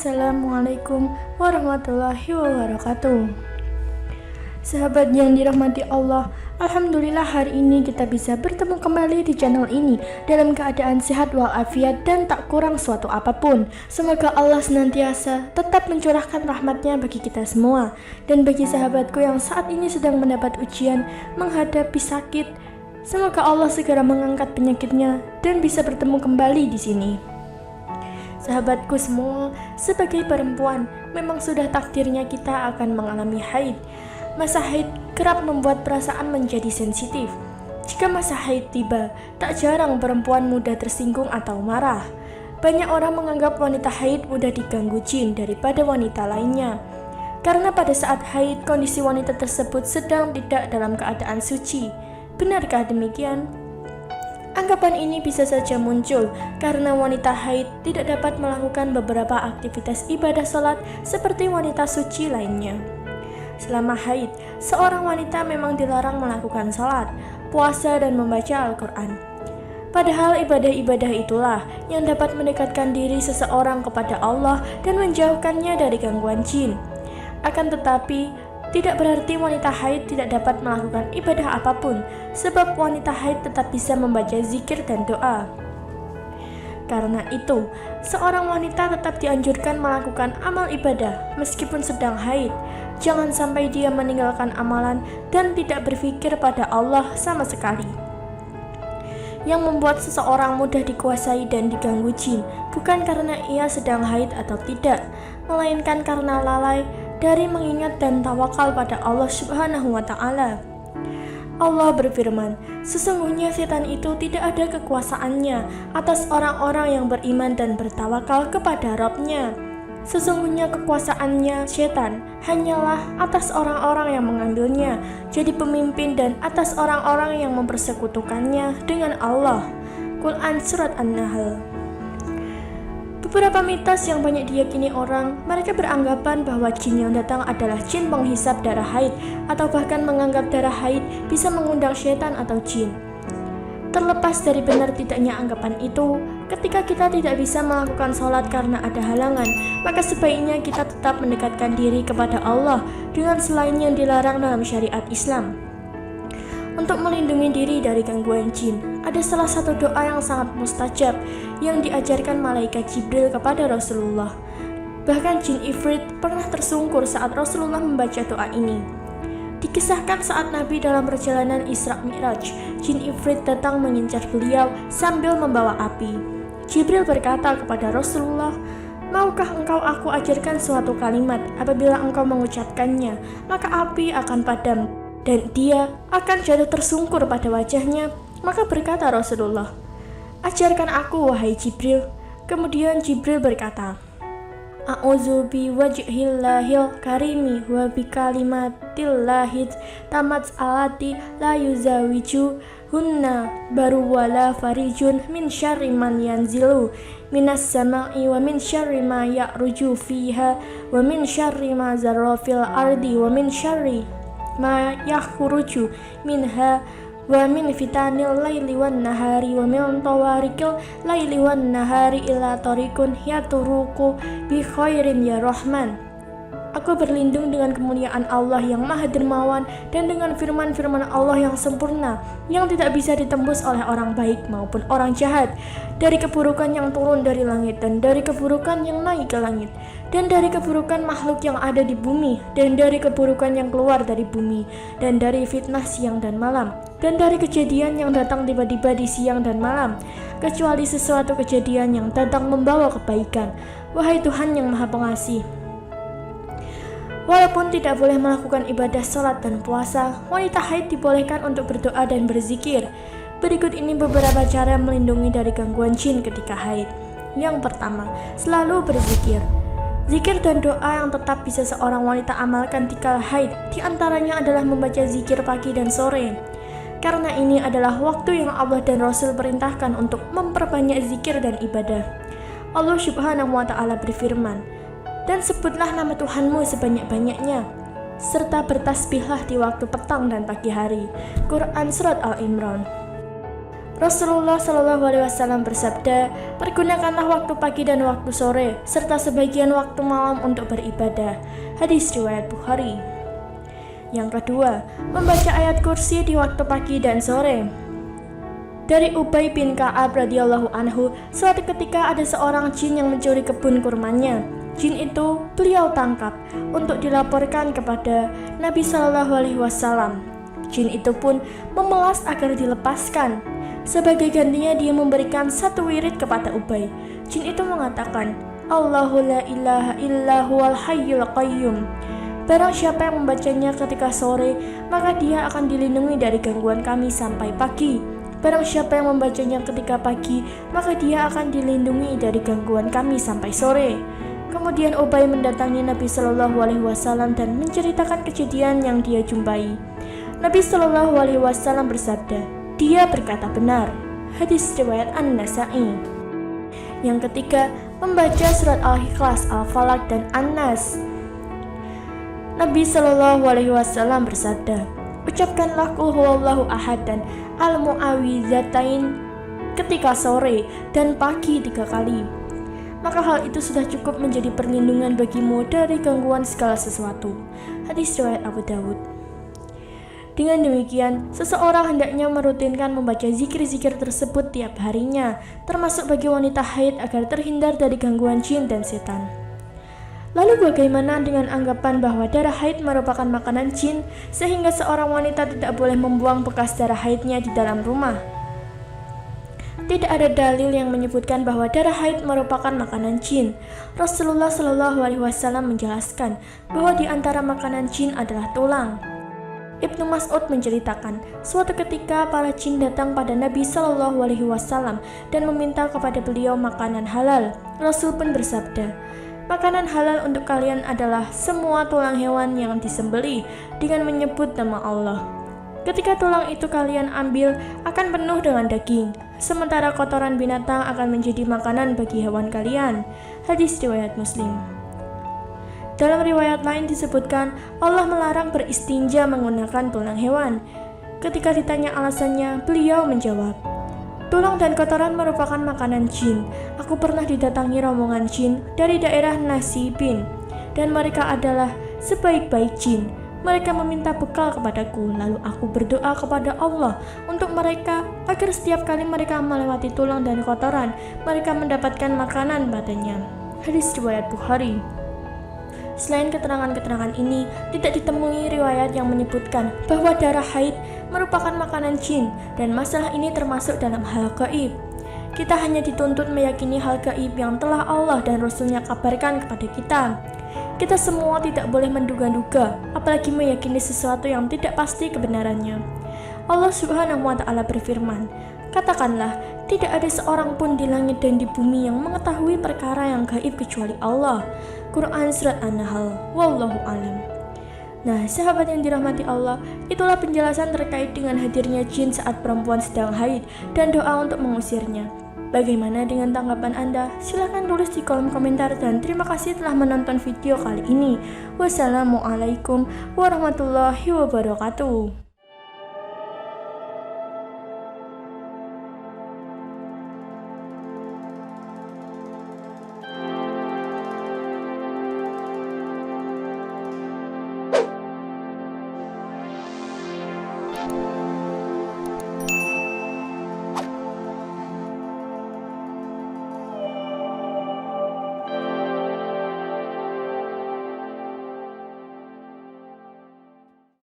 Assalamualaikum warahmatullahi wabarakatuh. Sahabat yang dirahmati Allah, Alhamdulillah hari ini kita bisa bertemu kembali di channel ini dalam keadaan sehat walafiat dan tak kurang suatu apapun. Semoga Allah senantiasa tetap mencurahkan rahmatnya bagi kita semua. Dan bagi sahabatku yang saat ini sedang mendapat ujian, menghadapi sakit, semoga Allah segera mengangkat penyakitnya dan bisa bertemu kembali di sini. Sahabatku semua, sebagai perempuan, memang sudah takdirnya kita akan mengalami haid. Masa haid kerap membuat perasaan menjadi sensitif. Jika masa haid tiba, tak jarang perempuan mudah tersinggung atau marah. Banyak orang menganggap wanita haid mudah diganggu jin daripada wanita lainnya. Karena pada saat haid, kondisi wanita tersebut sedang tidak dalam keadaan suci. Benarkah demikian? Anggapan ini bisa saja muncul karena wanita haid tidak dapat melakukan beberapa aktivitas ibadah sholat seperti wanita suci lainnya. Selama haid, seorang wanita memang dilarang melakukan sholat, puasa, dan membaca Al-Quran. Padahal ibadah-ibadah itulah yang dapat mendekatkan diri seseorang kepada Allah dan menjauhkannya dari gangguan jin. Akan tetapi, tidak berarti wanita haid tidak dapat melakukan ibadah apapun, sebab wanita haid tetap bisa membaca zikir dan doa. Karena itu, seorang wanita tetap dianjurkan melakukan amal ibadah meskipun sedang haid. Jangan sampai dia meninggalkan amalan dan tidak berpikir pada Allah sama sekali. Yang membuat seseorang mudah dikuasai dan diganggu jin bukan karena ia sedang haid atau tidak, melainkan karena lalai dari mengingat dan tawakal pada Allah Subhanahu wa Ta'ala. Allah berfirman, sesungguhnya setan itu tidak ada kekuasaannya atas orang-orang yang beriman dan bertawakal kepada Rabb-nya. Sesungguhnya kekuasaannya setan hanyalah atas orang-orang yang mengambilnya jadi pemimpin dan atas orang-orang yang mempersekutukannya dengan Allah. Quran Surat An-Nahl. Beberapa mitos yang banyak diyakini orang, mereka beranggapan bahwa jin yang datang adalah jin penghisap darah haid, atau bahkan menganggap darah haid bisa mengundang syaitan atau jin. Terlepas dari benar tidaknya anggapan itu, ketika kita tidak bisa melakukan sholat karena ada halangan, maka sebaiknya kita tetap mendekatkan diri kepada Allah dengan selain yang dilarang dalam syariat Islam. Untuk melindungi diri dari gangguan jin, ada salah satu doa yang sangat mustajab yang diajarkan malaikat Jibril kepada Rasulullah. Bahkan jin Ifrit pernah tersungkur saat Rasulullah membaca doa ini. Dikisahkan saat Nabi dalam perjalanan Isra Mi'raj, jin Ifrit datang mengincar beliau sambil membawa api. Jibril berkata kepada Rasulullah, "Maukah engkau aku ajarkan suatu kalimat, apabila engkau mengucapkannya, maka api akan padam dan dia akan jatuh tersungkur pada wajahnya?" Maka berkata Rasulullah, "Ajarkan aku, wahai Jibril." Kemudian Jibril berkata, "A'udzu bi wajhillahil karimi wa bi kalimatillahit tamat alati la yuzawiju hunna baru wala farijun min syarri man yanzilu minas sama'i wa min syarri ma ya'ruju fiha wa min syarri ma zarra fil ardi wa min syarri ma yakhruju minha wa min fitanil laili wan nahari wa min tawarikil laili wan nahari ila tarikun yaturuku bi khairin ya Rahman." Aku berlindung dengan kemuliaan Allah yang Maha Dermawan dan dengan firman-firman Allah yang sempurna yang tidak bisa ditembus oleh orang baik maupun orang jahat, dari keburukan yang turun dari langit dan dari keburukan yang naik ke langit, dan dari keburukan makhluk yang ada di bumi, dan dari keburukan yang keluar dari bumi, dan dari fitnah siang dan malam, dan dari kejadian yang datang tiba-tiba di siang dan malam, kecuali sesuatu kejadian yang datang membawa kebaikan. Wahai Tuhan yang Maha Pengasih, walaupun tidak boleh melakukan ibadah sholat dan puasa, wanita haid dibolehkan untuk berdoa dan berzikir. Berikut ini beberapa cara melindungi dari gangguan jin ketika haid. Yang pertama, selalu berzikir. Zikir dan doa yang tetap bisa seorang wanita amalkan dikala haid, diantaranya adalah membaca zikir pagi dan sore. Karena ini adalah waktu yang Allah dan Rasul perintahkan untuk memperbanyak zikir dan ibadah. Allah Subhanahu wa Ta'ala berfirman, "Dan sebutlah nama Tuhanmu sebanyak-banyaknya, serta bertasbihlah di waktu petang dan pagi hari." Quran Surat Al-Imran. Rasulullah Shallallahu Alaihi Wasallam bersabda, pergunakanlah waktu pagi dan waktu sore, serta sebagian waktu malam untuk beribadah. Hadis riwayat Bukhari. Yang kedua, membaca ayat kursi di waktu pagi dan sore. Dari Ubay bin Ka'ab radhiyallahu anhu, suatu ketika ada seorang jin yang mencuri kebun kurmanya. Jin itu beliau tangkap untuk dilaporkan kepada Nabi Shallallahu Alaihi Wasallam. Jin itu pun memelas agar dilepaskan. Sebagai gantinya dia memberikan satu wirid kepada Ubay. Jin itu mengatakan, Allahu la ilaha illa huwal hayyul qayyum. Barang siapa yang membacanya ketika sore, maka dia akan dilindungi dari gangguan kami sampai pagi. Barang siapa yang membacanya ketika pagi, maka dia akan dilindungi dari gangguan kami sampai sore. Kemudian Ubay mendatangi Nabi Shallallahu Alaihi Wasallam dan menceritakan kejadian yang dia jumpai. Nabi Shallallahu Alaihi Wasallam bersabda, dia berkata benar. Hadis riwayat An-Nasa'i. Yang ketiga, membaca surat Al-Ikhlas, Al-Falaq, dan An-Nas. Nabi Shallallahu Alaihi Wasallam bersabda, ucapkanlah Qul huwallahu ahad dan Al-Mu'awwidzatain ketika sore dan pagi 3 kali. Maka hal itu sudah cukup menjadi perlindungan bagimu dari gangguan segala sesuatu. Hadis riwayat Abu Dawud. Dengan demikian, seseorang hendaknya merutinkan membaca zikir-zikir tersebut tiap harinya, termasuk bagi wanita haid agar terhindar dari gangguan jin dan setan. Lalu bagaimana dengan anggapan bahwa darah haid merupakan makanan jin, sehingga seorang wanita tidak boleh membuang bekas darah haidnya di dalam rumah? Tidak ada dalil yang menyebutkan bahwa darah haid merupakan makanan jin. Rasulullah Shallallahu Alaihi Wasallam menjelaskan bahwa di antara makanan jin adalah tulang. Ibnu Mas'ud menceritakan, suatu ketika para jin datang pada Nabi Shallallahu Alaihi Wasallam dan meminta kepada beliau makanan halal. Rasul pun bersabda, makanan halal untuk kalian adalah semua tulang hewan yang disembelih dengan menyebut nama Allah. Ketika tulang itu kalian ambil, akan penuh dengan daging, sementara kotoran binatang akan menjadi makanan bagi hewan kalian. Hadis riwayat Muslim. Dalam riwayat lain disebutkan, Allah melarang beristinja menggunakan tulang hewan. Ketika ditanya alasannya, beliau menjawab, tulang dan kotoran merupakan makanan jin. Aku pernah didatangi rombongan jin dari daerah Nasibin, dan mereka adalah sebaik-baik jin. Mereka meminta bekal kepadaku, lalu aku berdoa kepada Allah untuk mereka agar setiap kali mereka melewati tulang dan kotoran, mereka mendapatkan makanan padanya. Hadis riwayat Bukhari. Selain keterangan-keterangan ini, tidak ditemui riwayat yang menyebutkan bahwa darah haid merupakan makanan jin, dan masalah ini termasuk dalam hal gaib. Kita hanya dituntut meyakini hal gaib yang telah Allah dan Rasul-Nya kabarkan kepada kita. Kita semua tidak boleh menduga-duga, apalagi meyakini sesuatu yang tidak pasti kebenarannya. Allah Subhanahu wa Ta'ala berfirman, katakanlah, tidak ada seorang pun di langit dan di bumi yang mengetahui perkara yang gaib kecuali Allah. Quran Surat An-Nahl. Wallahu alam. Nah, sahabat yang dirahmati Allah, itulah penjelasan terkait dengan hadirnya jin saat perempuan sedang haid dan doa untuk mengusirnya. Bagaimana dengan tanggapan Anda? Silahkan tulis di kolom komentar dan terima kasih telah menonton video kali ini. Wassalamualaikum warahmatullahi wabarakatuh.